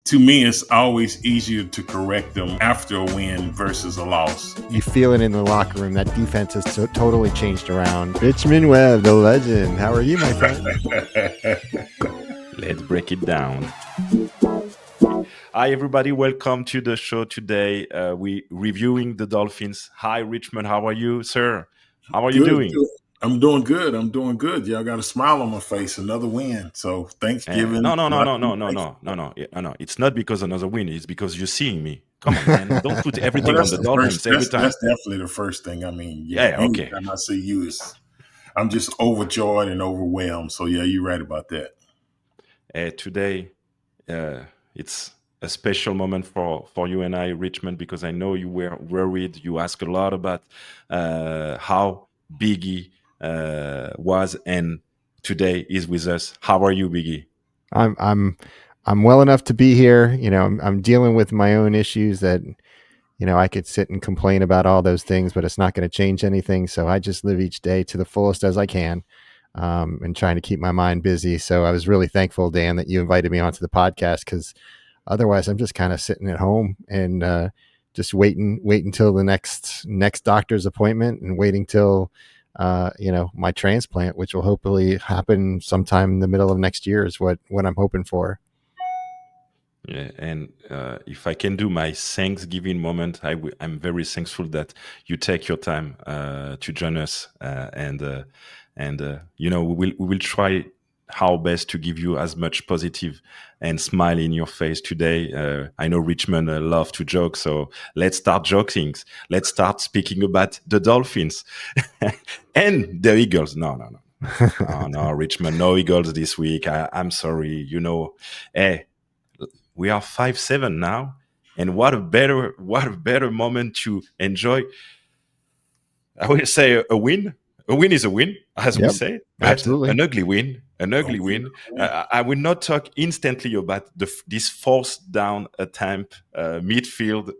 to me, it's always easier to correct them after a win versus a loss. You feel it in the locker room. That defense has totally changed around. Richmond Webb, the legend. How are you, my friend? Let's break it down. Hi, everybody. Welcome to the show today. We reviewing the Dolphins. Hi, Richmond. How are you, sir? How are you doing? Good. I'm doing good. Yeah, I got a smile on my face. Another win. So Thanksgiving. No. It's not because another win. It's because you're seeing me. Come on, man. Don't put everything on the Dolphins every time. That's definitely the first thing. I mean, okay. Anytime I see you, I'm just overjoyed and overwhelmed. So yeah, you're right about that. Today, it's a special moment for you and I, Richmond, because I know you were worried. You asked a lot about how Biggie was, and today is with us. How are you, Biggie? I'm well enough to be here. You know, I'm dealing with my own issues that, you know, I could sit and complain about all those things, but it's not going to change anything. So I just live each day to the fullest as I can, and trying to keep my mind busy. So I was really thankful, Dan, that you invited me onto the podcast, because otherwise I'm just kind of sitting at home and just waiting till the next doctor's appointment, and waiting till my transplant, which will hopefully happen sometime in the middle of next year, is what I'm hoping for. Yeah, and if I can do my Thanksgiving moment, I'm very thankful that you take your time to join us, and we will try our best to give you as much positive and smile in your face today. I know Richmond love to joke, so let's start joking. Let's start speaking about the Dolphins and the Eagles. No, Richmond, no Eagles this week. I'm sorry. Hey, we are 5-7 now, and what a better moment to enjoy. I will say a win. A win is a win, as we say, but absolutely. An ugly win. I will not talk instantly about this fourth down attempt midfield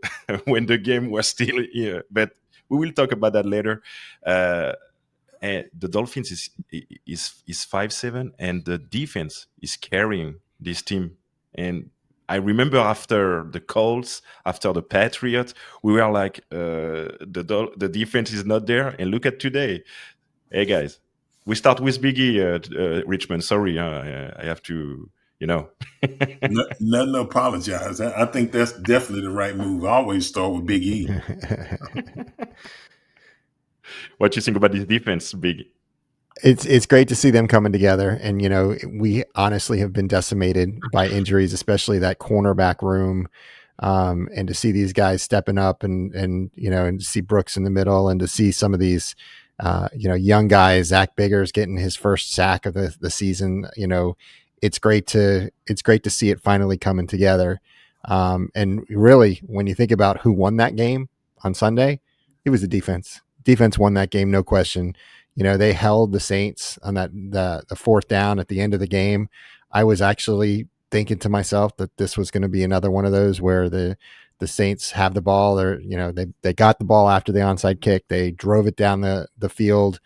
when the game was still here, but we will talk about that later. And the Dolphins is 5-7, and the defense is carrying this team. And I remember after the Colts, after the Patriots, we were like, the defense is not there. And look at today. Hey, guys, we start with Biggie, Richmond. Sorry, I have to, Nothing to apologize. I think that's definitely the right move. I always start with Big E. What do you think about this defense, Biggie? It's great to see them coming together, and we honestly have been decimated by injuries, especially that cornerback room, and to see these guys stepping up, and to see Brooks in the middle, and to see some of these young guys, Zach Biggers getting his first sack of the season. It's great to see it finally coming together. And really, when you think about who won that game on Sunday, it was the defense. Defense won that game, no question. They held the Saints on the fourth down at the end of the game. I was actually thinking to myself that this was going to be another one of those where the Saints have the ball. They got the ball after the onside kick. They drove it down the field,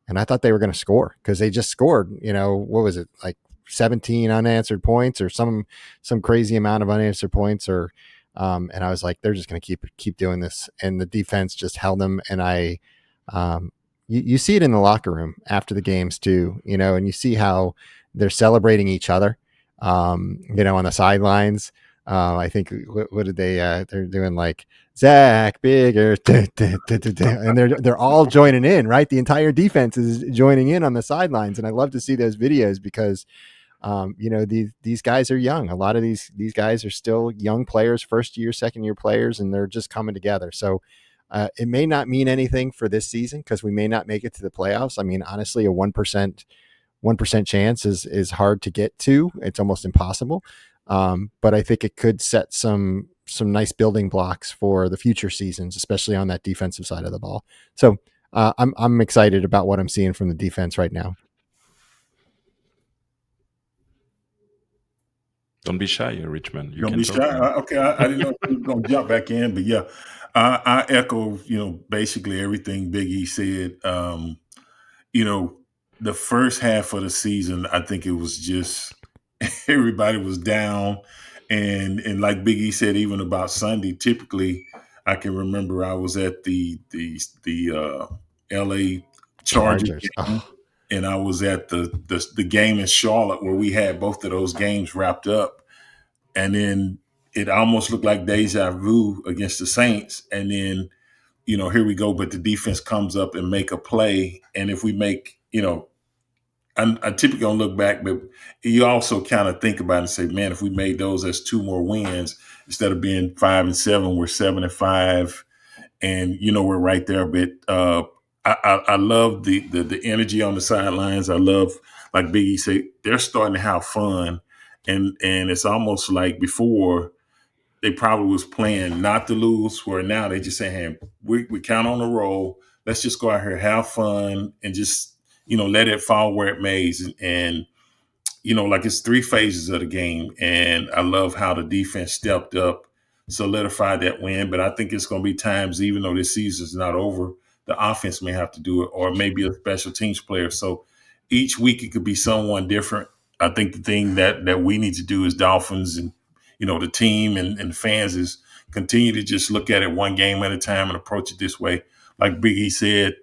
and I thought they were going to score, because they just scored. What was it, like 17 unanswered points or some crazy amount of unanswered points, or and I was like, they're just going to keep doing this, and the defense just held them. And you see it in the locker room after the games too, and you see how they're celebrating each other, on the sidelines. I think what did they're doing, like Zach Bigger, and they're all joining in, right? The entire defense is joining in on the sidelines, and I love to see those videos because, these guys are young. A lot of these guys are still young players, first year, second year players, and they're just coming together. So it may not mean anything for this season, because we may not make it to the playoffs. I mean, honestly, a 1% chance is hard to get to. It's almost impossible. But I think it could set some nice building blocks for the future seasons, especially on that defensive side of the ball. So I'm excited about what I'm seeing from the defense right now. Don't be shy, Richmond. Don't be shy. Okay, I didn't know if you were going to jump back in, but yeah, I echo, basically everything Big E said. The first half of the season, I think it was just everybody was down, And like Big E said, even about Sunday, typically I can remember I was at the LA Chargers Chargers. game, Oh, and I was at the game in Charlotte where we had both of those games wrapped up. And then it almost looked like deja vu against the Saints. And then, here we go, but the defense comes up and make a play. And if we make, I typically don't look back, but you also kind of think about it and say, man, if we made those as 2 more wins, instead of being 5-7, we're 7-5, and we're right there. But I love the energy on the sidelines. I love, like Biggie said, they're starting to have fun, and it's almost like before they probably was playing not to lose, where now they just say, hey, we count on the roll. Let's just go out here, have fun, and just, let it fall where it may. And, like it's 3 phases of the game. And I love how the defense stepped up, solidified that win. But I think it's going to be times, even though this season's not over, the offense may have to do it, or maybe a special teams player. So each week it could be someone different. I think the thing that we need to do as Dolphins and, the team and fans is continue to just look at it one game at a time and approach it this way. Like Big E said,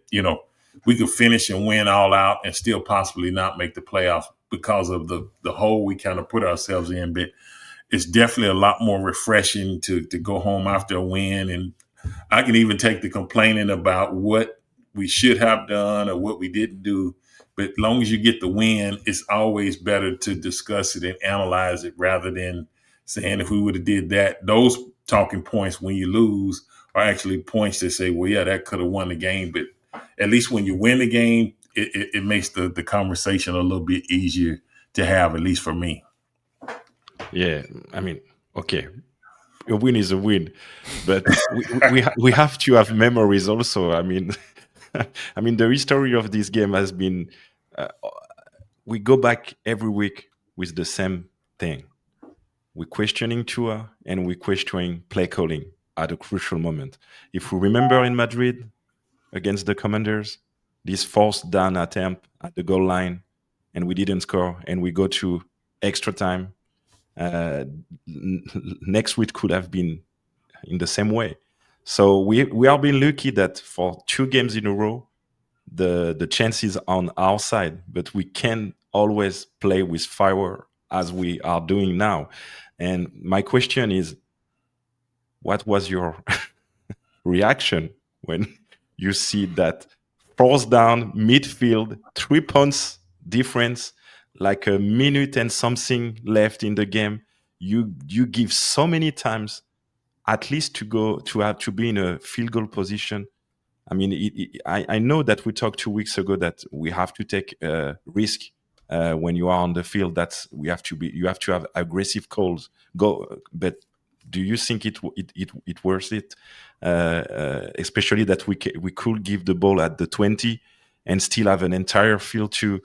we could finish and win all out and still possibly not make the playoffs because of the hole we kind of put ourselves in. But it's definitely a lot more refreshing to go home after a win. And I can even take the complaining about what we should have done or what we didn't do. But as long as you get the win, it's always better to discuss it and analyze it rather than saying if we would have did that. Those talking points when you lose are actually points that say, well, yeah, that could have won the game. But at least when you win the game, it makes the conversation a little bit easier to have, at least for me. Yeah, I mean, okay, a win is a win, but we have to have memories also. I mean, I mean, the history of this game has been. Uh, we go back every week with the same thing. We're questioning Tua and we're questioning play calling at a crucial moment. If we remember in Madrid against the Commanders, this fourth down attempt at the goal line, and we didn't score, and we go to extra time. Next week could have been in the same way. So we are being lucky that for 2 games in a row, the chances on our side, but we can always play with fire as we are doing now. And my question is, what was your reaction when you see that fourth down midfield, 3 points difference, like a minute and something left in the game? You give so many times at least to have to be in a field goal position. I mean, I know that we talked 2 weeks ago that we have to take risk when you are on the field. That's you have to have aggressive calls. But do you think it worth it? Especially that we could give the ball at the 20 and still have an entire field to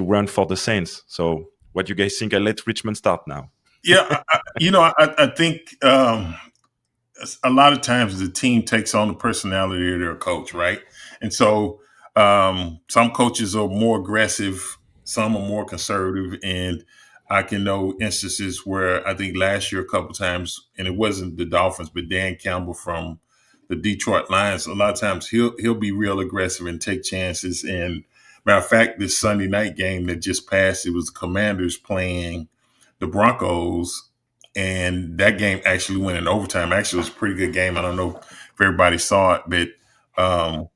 run for the Saints. So, what do you guys think? I'll let Richmond start now. Yeah, I think a lot of times the team takes on the personality of their coach, right? And so some coaches are more aggressive, some are more conservative, and I can know instances where I think last year a couple times, and it wasn't the Dolphins, but Dan Campbell from the Detroit Lions. A lot of times he'll be real aggressive and take chances. And matter of fact, this Sunday night game that just passed, it was the Commanders playing the Broncos, and that game actually went in overtime. Actually, it was a pretty good game. I don't know if everybody saw it, but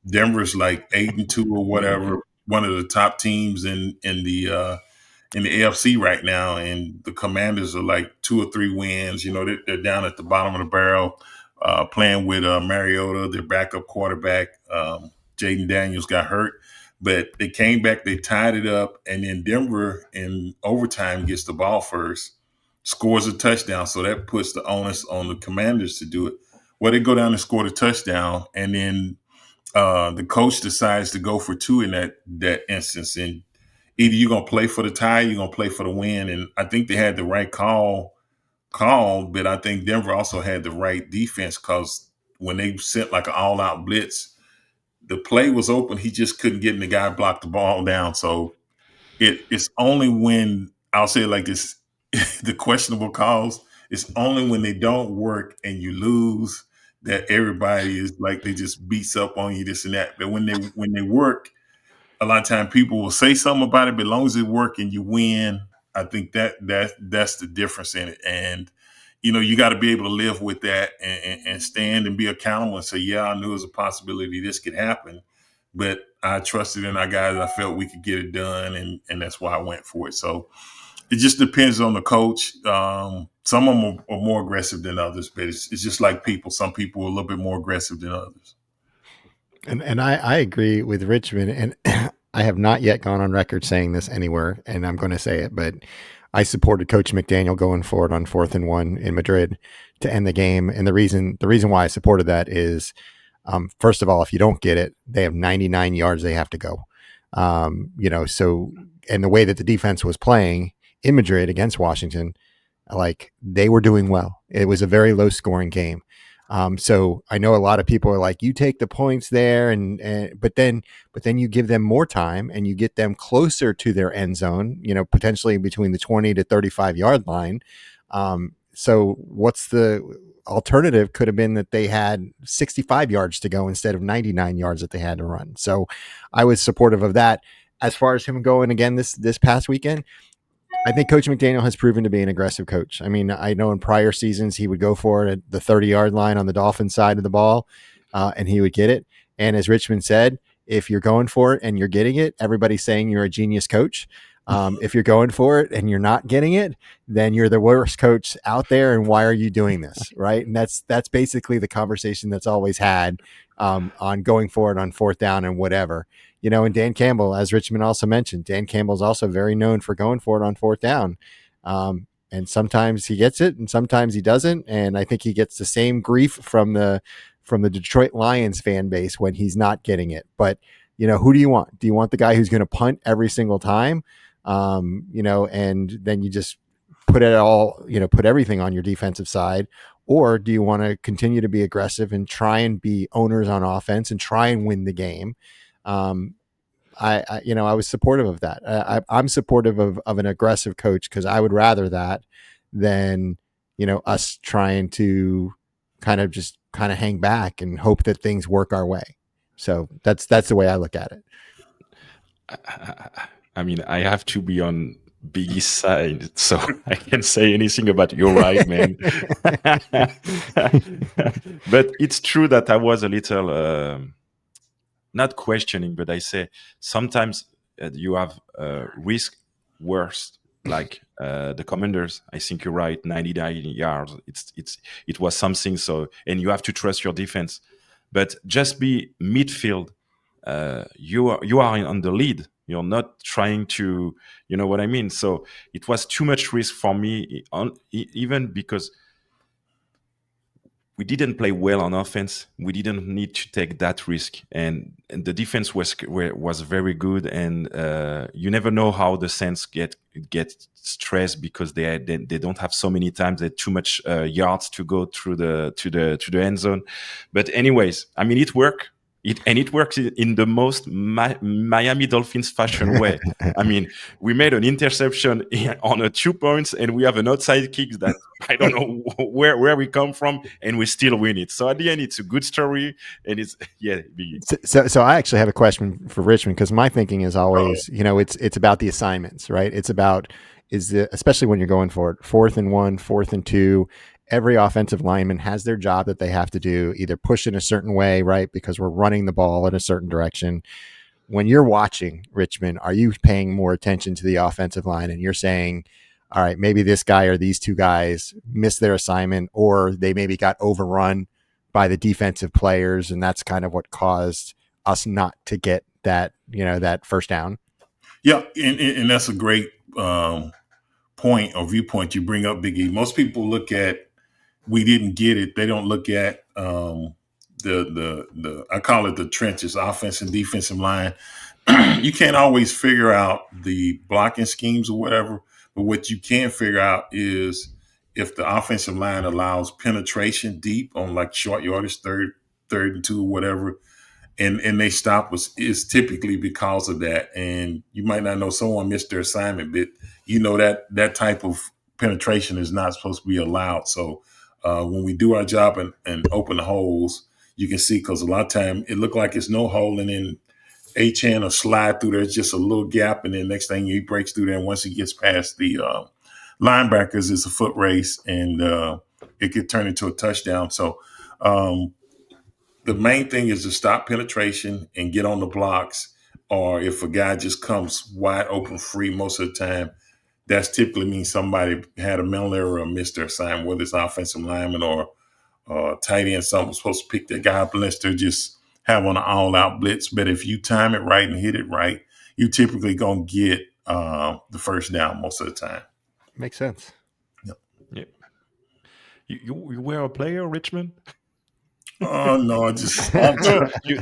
Denver's like 8-2 or whatever, one of the top teams in the AFC right now, and the Commanders are like 2 or 3 wins. They're down at the bottom of the barrel, playing with Mariota, their backup quarterback. Jaden Daniels got hurt, but they came back, they tied it up, and then Denver in overtime gets the ball first, scores a touchdown. So that puts the onus on the Commanders to do it. Well, they go down and score the touchdown, and then the coach decides to go for 2 in that instance. And either you're going to play for the tie, you're going to play for the win. And I think they had the right call, but I think Denver also had the right defense, because when they sent like an all-out blitz, the play was open. He just couldn't get in. The guy blocked the ball down. So it's only when, I'll say it like this, the questionable calls. It's only when they don't work and you lose that everybody is like they just beats up on you, this and that. But when they work, a lot of time people will say something about it, but as long as it work and you win, I think that's the difference in it. And you got to be able to live with that and stand and be accountable and say, yeah, I knew it was a possibility this could happen, but I trusted in our guys. I felt we could get it done, and that's why I went for it. So it just depends on the coach. Some of them are more aggressive than others, but it's just like people. Some people are a little bit more aggressive than others. And I agree with Richmond, and I have not yet gone on record saying this anywhere, and I'm going to say it, but I supported Coach McDaniel going forward on 4th and 1 in Madrid to end the game. And the reason why I supported that is, first of all, if you don't get it, they have 99 yards they have to go. So, and the way that the defense was playing in Madrid against Washington, like they were doing well. It was a very low scoring game. So I know a lot of people are like, you take the points there, but then you give them more time and you get them closer to their end zone, potentially between the 20 to 35 yard line. So what's the alternative? Could have been that they had 65 yards to go instead of 99 yards that they had to run. So I was supportive of that. As far as him going again this past weekend, I think Coach McDaniel has proven to be an aggressive coach. I mean, I know in prior seasons he would go for it at the 30-yard line on the Dolphins side of the ball, and he would get it. And as Richmond said, if you're going for it and you're getting it, everybody's saying you're a genius coach. If you're going for it and you're not getting it, then you're the worst coach out there. And why are you doing this? Right. And that's basically the conversation that's always had on going for it on 4th down and whatever. And Dan Campbell, as Richmond also mentioned, Dan Campbell is also very known for going for it on 4th down. And sometimes he gets it and sometimes he doesn't. And I think he gets the same grief from the Detroit Lions fan base when he's not getting it. But, who do you want? Do you want the guy who's going to punt every single time? And then you just put it all, put everything on your defensive side? Or do you want to continue to be aggressive and try and be owners on offense and try and win the game? I was supportive of that. I'm supportive of an aggressive coach because I would rather that than, us trying to kind of hang back and hope that things work our way. So that's the way I look at it. I mean, I have to be on Biggie's side, so I can't say anything about you're right, man. But it's true that I was a little not questioning, but I say sometimes you have risk worse, like the Commanders. I think you're right, 99 yards. It was something. So, and you have to trust your defense, but just be midfield. You are on the lead. You're not trying to, you know what I mean? So it was too much risk for me, even because we didn't play well on offense. We didn't need to take that risk, and the defense was very good. And you never know how the Saints get stressed because they don't have so many times. They have too much yards to go through the end zone. But anyways, I mean, it worked. It works in the most Miami Dolphins fashion way. I mean, we made an interception on 2 points, and we have an outside kick that I don't know where we come from, and we still win it. So at the end, it's a good story, and it's So I actually have a question for Richmond because my thinking is always, it's about the assignments, right? It's about especially when you're going for it, 4th and 1, 4th and 2. Every offensive lineman has their job that they have to do, either push in a certain way, right? Because we're running the ball in a certain direction. When you're watching Richmond, are you paying more attention to the offensive line and you're saying, all right, maybe this guy or these two guys missed their assignment, or they maybe got overrun by the defensive players, and that's kind of what caused us not to get that, that first down? Yeah, and that's a great point or viewpoint you bring up, Big E. Most people look at we didn't get it. They don't look at the I call it the trenches, offense and defensive line. You can't always figure out the blocking schemes or whatever, but what you can figure out is if the offensive line allows penetration deep on like short yardage, third and 2 or whatever, and they stop is typically because of that. And you might not know someone missed their assignment, but that type of penetration is not supposed to be allowed. So when we do our job and open the holes, you can see, because a lot of time it looked like it's no hole, and then Achane will slide through there. It's just a little gap, and then next thing he breaks through there. And once he gets past the linebackers, it's a foot race, and it could turn into a touchdown. So the main thing is to stop penetration and get on the blocks. Or if a guy just comes wide open free most of the time, that's typically means somebody had a mental error or missed their assignment, whether it's offensive lineman or tight end. Someone's supposed to pick that guy up unless they're just having an all-out blitz. But if you time it right and hit it right, you typically going to get the first down most of the time. Makes sense. Yep. Yeah. You were a player, Richmond? Oh, no, just armchair. He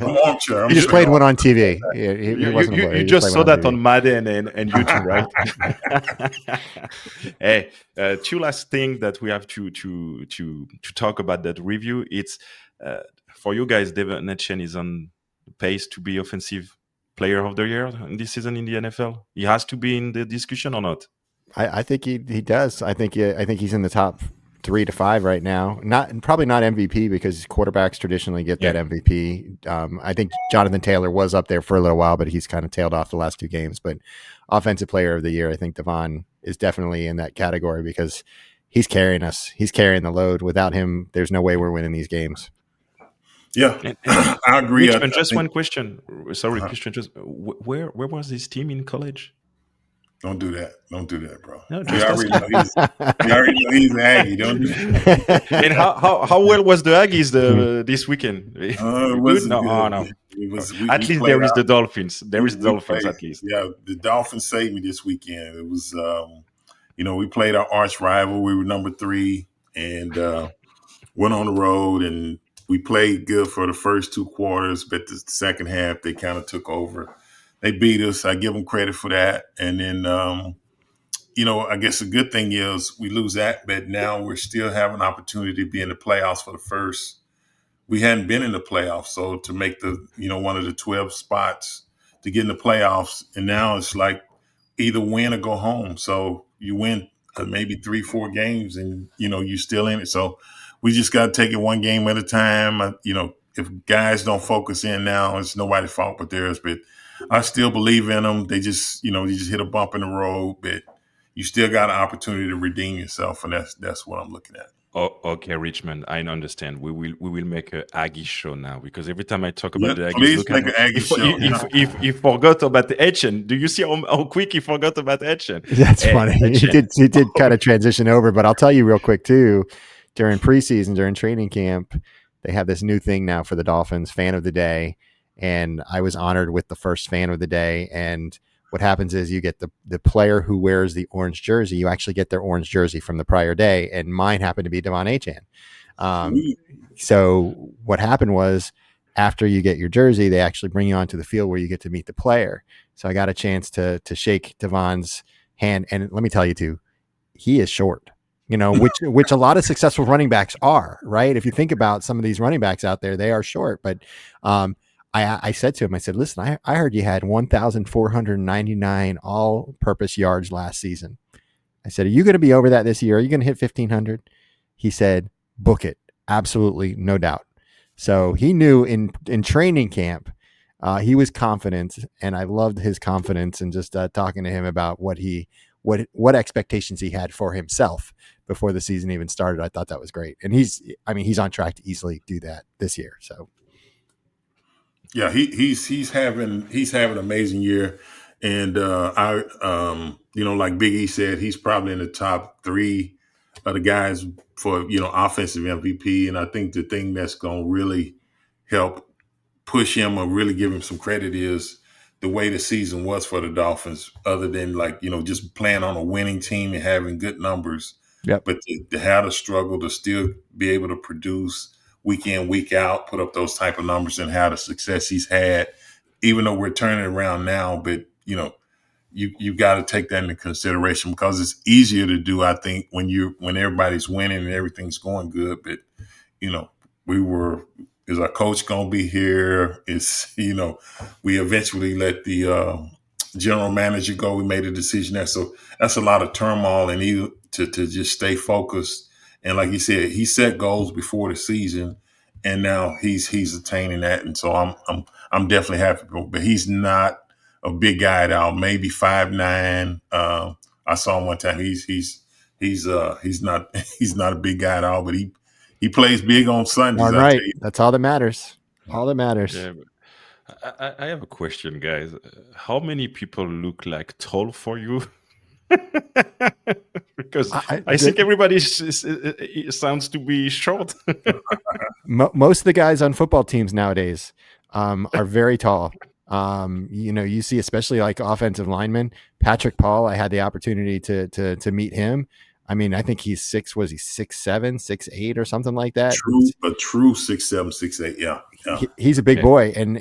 just played one on TV. You just saw that on Madden and YouTube, right? Hey, two last things that we have to talk about that review. It's for you guys, Devon Achane is on pace to be offensive player of the year in this season in the NFL. He has to be in the discussion or not? I think he does. I think he's in the top 3 to 5 right now. Probably not MVP, because quarterbacks traditionally get that MVP. I think Jonathan Taylor was up there for a little while, but he's kind of tailed off the last 2 games. But offensive player of the year, I think Devon is definitely in that category, because he's carrying us. He's carrying the load. Without him, there's no way we're winning these games. Yeah, I agree. Richmond, just one question. Sorry, Christian. Just where was this team in college? Don't do that. Don't do that, bro. No, we already know he's an Aggie. Don't do that. And how well was the Aggies this weekend? It wasn't good. No. At least there is the Dolphins. There is the Dolphins at least. Yeah, the Dolphins saved me this weekend. It was, we played our arch rival. We were number 3 and went on the road, and we played good for the first 2 quarters, but the second half they kind of took over. They beat us. I give them credit for that. And then, I guess the good thing is we lose that, but now we're still having an opportunity to be in the playoffs for the first. We hadn't been in the playoffs, so to make the, one of the 12 spots to get in the playoffs, and now it's like either win or go home. So you win maybe 3-4 games, and you're still in it. So we just got to take it one game at a time. If guys don't focus in now, it's nobody's fault but theirs. But I still believe in them. They just, you just hit a bump in the road, but you still got an opportunity to redeem yourself, and that's what I'm looking at. Oh, okay, Richmond, I understand. We will make an Aggie show now, because every time I talk about the Aggies, please make an Aggie show. If he forgot about the Achane, do you see how quick he forgot about Achane? That's funny. He did kind of transition over, but I'll tell you real quick too. During preseason, during training camp, they have this new thing now for the Dolphins, Fan of the Day, and I was honored with the first Fan of the Day. And what happens is you get the player who wears the orange jersey. You actually get their orange jersey from the prior day, and mine happened to be Devon Achane. So what happened was, after you get your jersey, they actually bring you onto the field where you get to meet the player. So I got a chance to shake Devon's hand, and let me tell you too, he is short. Which a lot of successful running backs are, right? If you think about some of these running backs out there, they are short. But I said to him, I said, listen, I heard you had 1,499 all-purpose yards last season. I said, are you going to be over that this year? Are you going to hit 1,500? He said, book it. Absolutely, no doubt. So he knew in training camp, he was confident, and I loved his confidence, and just talking to him about what expectations he had for himself before the season even started. I thought that was great. And he's on track to easily do that this year. So yeah, he's having an amazing year. And like Big E said, he's probably in the top 3 of the guys for, offensive MVP. And I think the thing that's going to really help push him or really give him some credit is the way the season was for the Dolphins, other than just playing on a winning team and having good numbers. Yep. But to have the struggle to still be able to produce week in, week out, put up those type of numbers, and have the success he's had, even though we're turning around now. But, you got to take that into consideration, because it's easier to do, I think, when everybody's winning and everything's going good. But, is our coach going to be here? We eventually let the general manager go. We made a decision there. So that's a lot of turmoil. And to just stay focused. And like you said, he set goals before the season, and now he's attaining that. And so I'm definitely happy. But he's not a big guy at all. Maybe 5'9". I saw him one time. He's not he's not a big guy at all. But he plays big on Sundays. Darn I tell right. you. That's all that matters. All that matters. Yeah, but I have a question, guys. How many people look like tall for you? Because I think everybody sounds to be short. Most of the guys on football teams nowadays are very tall. You see, especially like offensive linemen, Patrick Paul. I had the opportunity to meet him. I mean, I think he's 6'7", 6'8", or something like that. A true 6'7", 6'8". Yeah. He's a big boy, and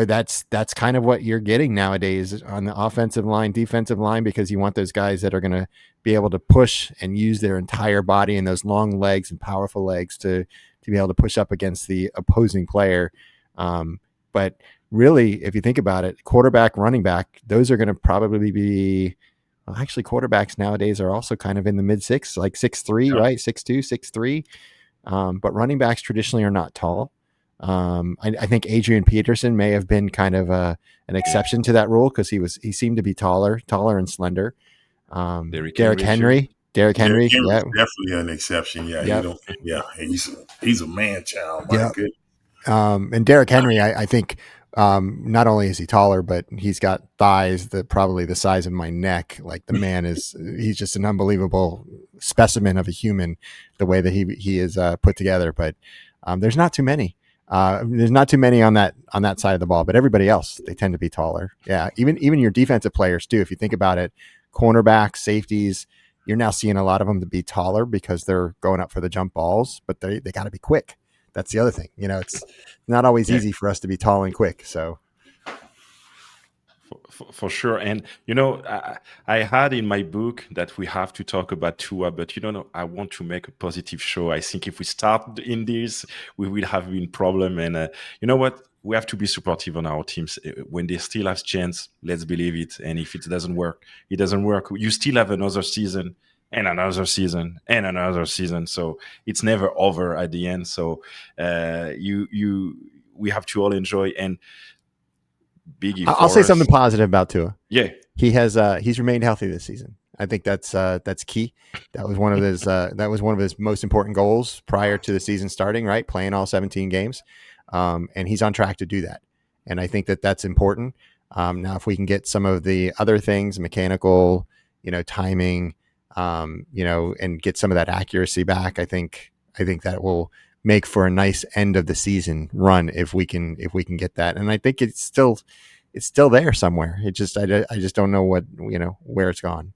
that's kind of what you're getting nowadays on the offensive line, defensive line, because you want those guys that are going to be able to push and use their entire body and those long legs and powerful legs to be able to push up against the opposing player. But really, if you think about it, quarterback, running back, those are going to probably be. Well, actually, quarterbacks nowadays are also kind of in the mid-6, like 6'3", right? 6'2", 6'3". But running backs traditionally are not tall. I think Adrian Peterson may have been kind of an exception to that rule because he seemed to be taller and slender. Derrick Henry, yeah, definitely an exception. Yeah, he's a man child. My goodness. And Derrick Henry, I think. Not only is he taller, but he's got thighs that probably the size of my neck. Like the man he's just an unbelievable specimen of a human, the way that he is put together. But there's not too many. There's not too many on that side of the ball, but everybody else, they tend to be taller. Yeah. Even your defensive players too. If you think about it, cornerbacks, safeties, you're now seeing a lot of them to be taller because they're going up for the jump balls, but they got to be quick. That's the other thing. It's not always easy for us to be tall and quick. So for sure. And, I had in my book that we have to talk about Tua, but I want to make a positive show. I think if we start in this, we will have a problem. And you know what? We have to be supportive on our teams. When they still have chance, let's believe it. And if it doesn't work, it doesn't work. You still have another season. And another season, and another season. So it's never over at the end. So we have to all enjoy. And Biggie, I'll say something positive about Tua. Yeah, he's remained healthy this season. I think that's key. That was one of his most important goals prior to the season starting. Right, playing all 17 games, and he's on track to do that. And I think that's important. Now, if we can get some of the other things, mechanical, timing. And get some of that accuracy back. I think that will make for a nice end of the season run if we can get that. And I think it's still there somewhere. I just don't know where it's gone.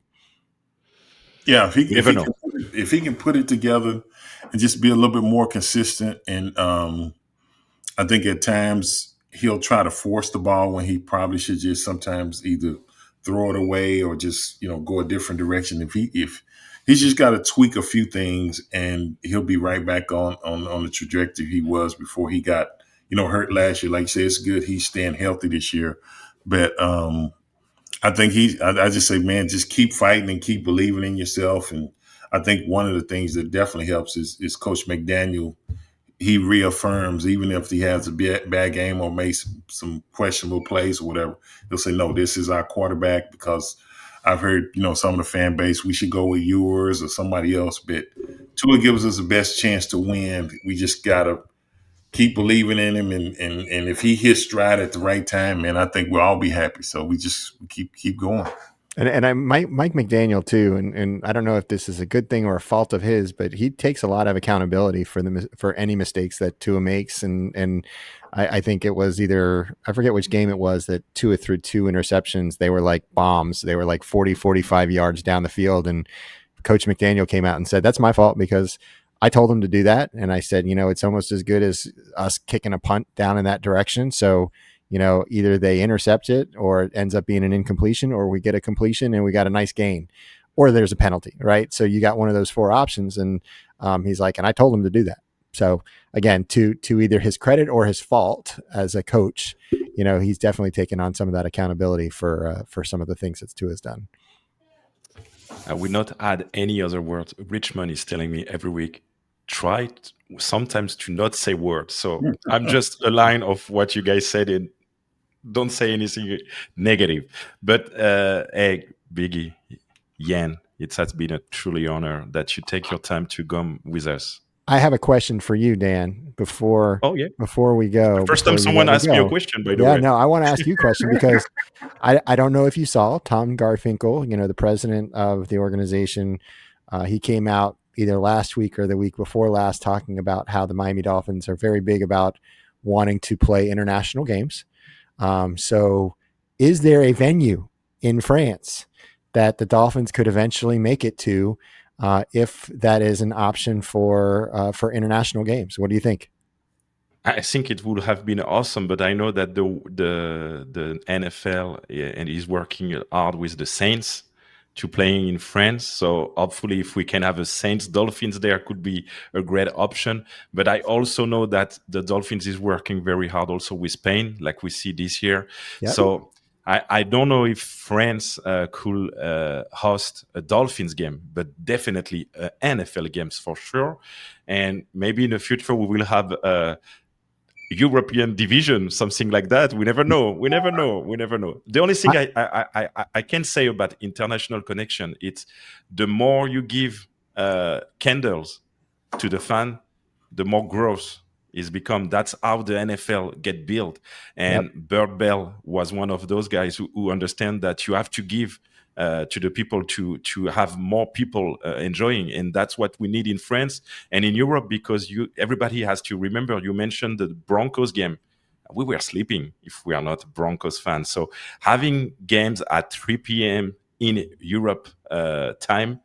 Yeah, if he can put it together and just be a little bit more consistent, and I think at times he'll try to force the ball when he probably should just sometimes either throw it away or just, go a different direction. If he's just got to tweak a few things, and he'll be right back on the trajectory he was before he got, hurt last year. Like you say, it's good he's staying healthy this year. But I think I just say, man, just keep fighting and keep believing in yourself. And I think one of the things that definitely helps is Coach McDaniel. He reaffirms, even if he has a bad game or makes some questionable plays or whatever, he'll say, no, this is our quarterback, because I've heard, some of the fan base, we should go with yours or somebody else. But Tua gives us the best chance to win. We just got to keep believing in him. And if he hits stride at the right time, man, I think we'll all be happy. So we just keep going. And Mike McDaniel too, and I don't know if this is a good thing or a fault of his, but he takes a lot of accountability for any mistakes that Tua makes, and I think it was I forget which game it was, that Tua threw 2 interceptions. They were like bombs. They were like 40, 45 yards down the field, and Coach McDaniel came out and said, that's my fault because I told him to do that, and I said, it's almost as good as us kicking a punt down in that direction. So either they intercept it or it ends up being an incompletion, or we get a completion and we got a nice gain, or there's a penalty, right? So you got one of those 4 options. And he's like, and I told him to do that. So again, to either his credit or his fault as a coach, he's definitely taken on some of that accountability for some of the things that Tua has done. I will not add any other words. Richmond is telling me every week, try sometimes to not say words. So I'm just a line of what you guys said and don't say anything negative. But hey, Biggie, Yan, it has been a truly honor that you take your time to come with us. I have a question for you, Dan, Oh yeah, before we it's the go, first time before you someone let me asked me a go. question, by the Yeah, way. no, I want to ask you a question because I don't know if you saw Tom Garfinkel, the president of the organization. He came out either last week or the week before last talking about how the Miami Dolphins are very big about wanting to play international games. So, is there a venue in France that the Dolphins could eventually make it to, if that is an option for international games? What do you think? I think it would have been awesome, but I know that the NFL and is working hard with the Saints to playing in France. So hopefully, if we can have a Saints Dolphins there, could be a great option. But I also know that the Dolphins is working very hard also with Spain, like we see this year. Yep. So I don't know if France could host a Dolphins game, but definitely NFL games for sure. And maybe in the future we will have European division, something like that. We never know. We never know. We never know. The only thing I can say about international connection, it's the more you give candles to the fan, the more growth is become. That's how the NFL get built. Yep. And Bert Bell was one of those guys who understand that you have to give to the people to have more people enjoying, and that's what we need in France and in Europe, because everybody has to remember. You mentioned the Broncos game. We were sleeping if we are not Broncos fans. So having games at 3 p.m. in Europe time,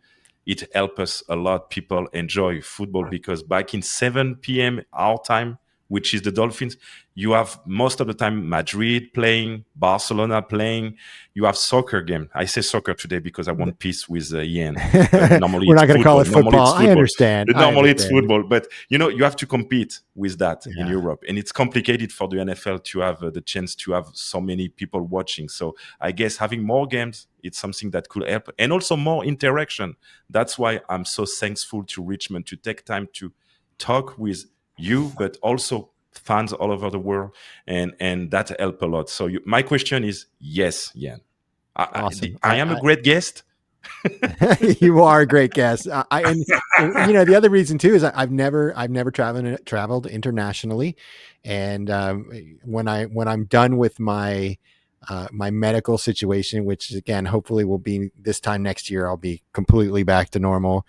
it helps us a lot. People enjoy football because back in 7 p.m. our time, which is the Dolphins, you have most of the time Madrid playing, Barcelona playing. You have soccer game. I say soccer today because I want peace with Ian. But normally We're it's not going to call football. it football. I understand. Normally it's football. But you have to compete with that in Yeah. Europe, and it's complicated for the NFL to have the chance to have so many people watching. So I guess having more games, it's something that could help, and also more interaction. That's why I'm so thankful to Richmond to take time to talk with you, but also fans all over the world, and that help a lot. So my question is, yes, Jan, Awesome. I am a great guest. You are a great guest. And the other reason too is I've never traveled internationally, and when I'm done with my my medical situation, which again hopefully will be this time next year, I'll be completely back to normal.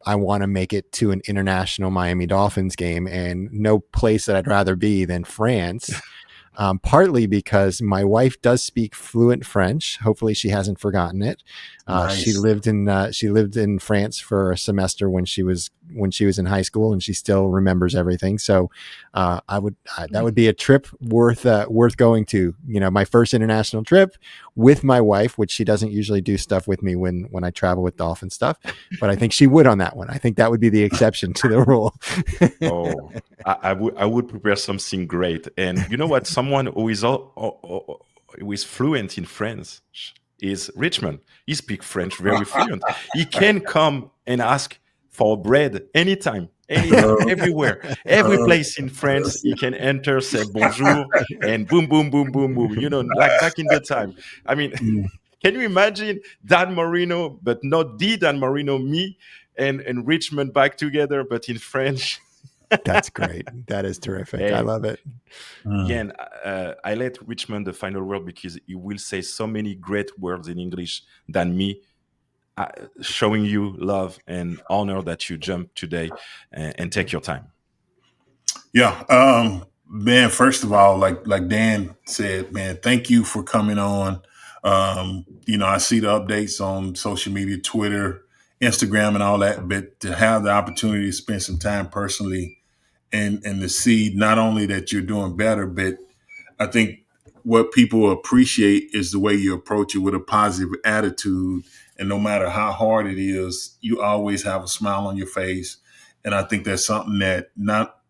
I want to make it to an international Miami Dolphins game, and no place that I'd rather be than France. Partly because my wife does speak fluent French. Hopefully, she hasn't forgotten it. Nice. She lived in France for a semester when she was in high school, and she still remembers everything. So, that would be a trip worth going to. My first international trip with my wife, which she doesn't usually do stuff with me when I travel with Dolphin stuff, but I think she would on that one. I think that would be the exception to the rule. Oh, I would prepare something great. And you know what? Someone who is fluent in French is Richmond. He speaks French very fluent. He can come and ask for bread anytime, everywhere, every place in France. He can enter, say bonjour, and boom, boom, boom, boom, boom. Like back in the time. I mean, can you imagine Dan Moreno, but not the Dan Moreno, me and Richmond back together, but in French? That's great. That is terrific. I Hey, love it. Ian, I let Richmond the final word because he will say so many great words in English than me, showing you love and honor that you jumped today and take your time. Yeah, man. First of all, like Dan said, man, thank you for coming on. I see the updates on social media, Twitter, Instagram, and all that. But to have the opportunity to spend some time personally and to see not only that you're doing better, but I think what people appreciate is the way you approach it with a positive attitude. And no matter how hard it is, you always have a smile on your face. And I think that's something that not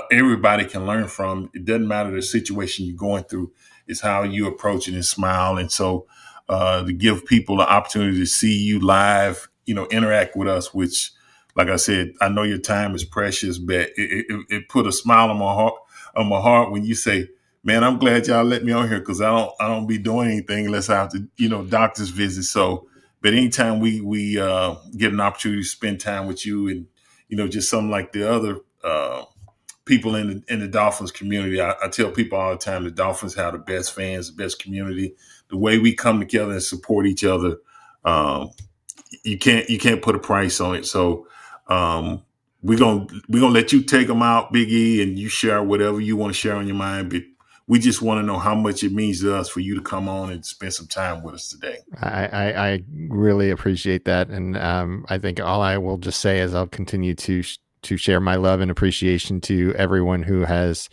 everybody can learn from. It doesn't matter the situation you're going through; it's how you approach it and smile. And so, to give people the opportunity to see you live, interact with us, which, like I said, I know your time is precious, but it put a smile on my heart when you say, man, I'm glad y'all let me on here, because I don't be doing anything unless I have to, doctor's visits. So, but anytime we get an opportunity to spend time with you, and, just something like the other people in the Dolphins community, I tell people all the time, the Dolphins have the best fans, the best community. The way we come together and support each other, you can't put a price on it. So we're gonna let you take them out, Big E, and you share whatever you want to share on your mind. But we just want to know how much it means to us for you to come on and spend some time with us today. I really appreciate that, and I think all I will just say is I'll continue to share my love and appreciation to everyone who has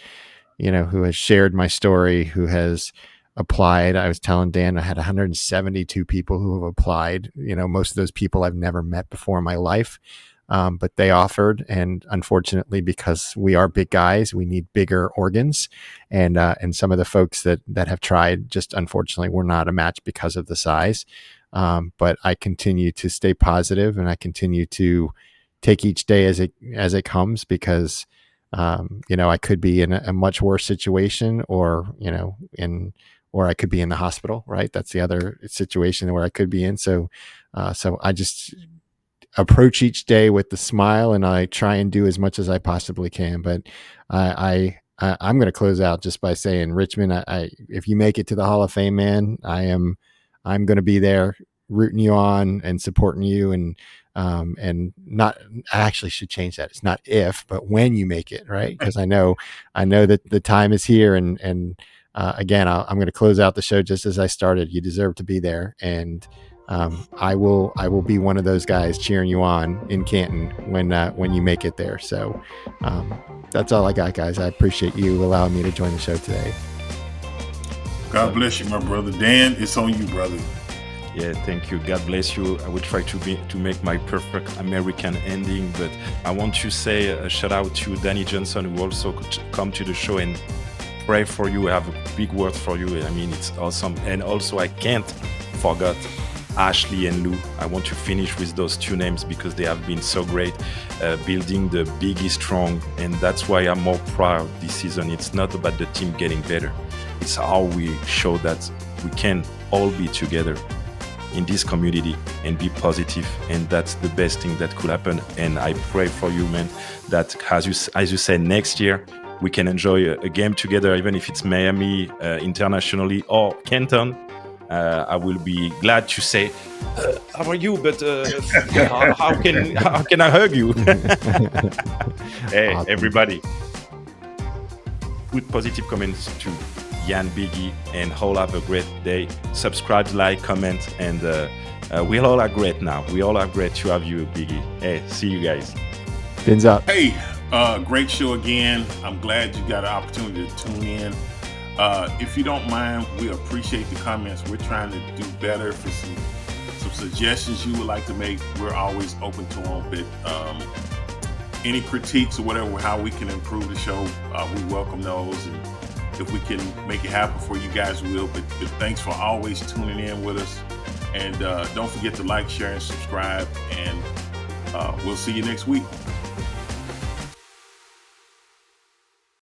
shared my story, who has applied. I was telling Dan I had 172 people who have applied. Most of those people I've never met before in my life. But they offered, and unfortunately, because we are big guys, we need bigger organs, and some of the folks that have tried, just unfortunately, were not a match because of the size. But I continue to stay positive, and I continue to take each day as it comes, because I could be in a much worse situation, or I could be in the hospital. Right, that's the other situation where I could be in. So I just approach each day with the smile, and I try and do as much as I possibly can. But I'm going to close out just by saying, Richmond, if you make it to the Hall of Fame, man, I'm going to be there rooting you on and supporting you. And not, I actually should change that. It's not if, but when you make it, right? Because I know that the time is here. And again, I'm going to close out the show just as I started. You deserve to be there. And I will be one of those guys cheering you on in Canton when you make it there. So that's all I got, guys. I appreciate you allowing me to join the show today. God bless you, my brother. Dan, it's on you, brother. Yeah, thank you. God bless you. I will try to make my perfect American ending, but I want to say a shout out to Danny Johnson, who also could come to the show and pray for you. I have a big word for you. I mean, it's awesome. And also, I can't forget Ashley and Lou. I want to finish with those two names because they have been so great, building the Biggie strong, and that's why I'm more proud this season. It's not about the team getting better. It's how we show that we can all be together in this community and be positive, and that's the best thing that could happen. And I pray for you, man, that as you said, next year we can enjoy a game together, even if it's Miami internationally or Canton. I will be glad to say, how are you? But how can I hug you? Hey, awesome. Everybody, put positive comments to Yan, Biggie, and all have a great day. Subscribe, like, comment, and we all are great now. We all are great to have you, Biggie. Hey, see you guys. Fins up. Hey, great show again. I'm glad you got an opportunity to tune in. If you don't mind, we appreciate the comments. We're trying to do better. For some suggestions you would like to make, we're always open to them. But any critiques or whatever, how we can improve the show, we welcome those. And if we can make it happen for you guys, we will. But thanks for always tuning in with us. And don't forget to like, share, and subscribe. And we'll see you next week.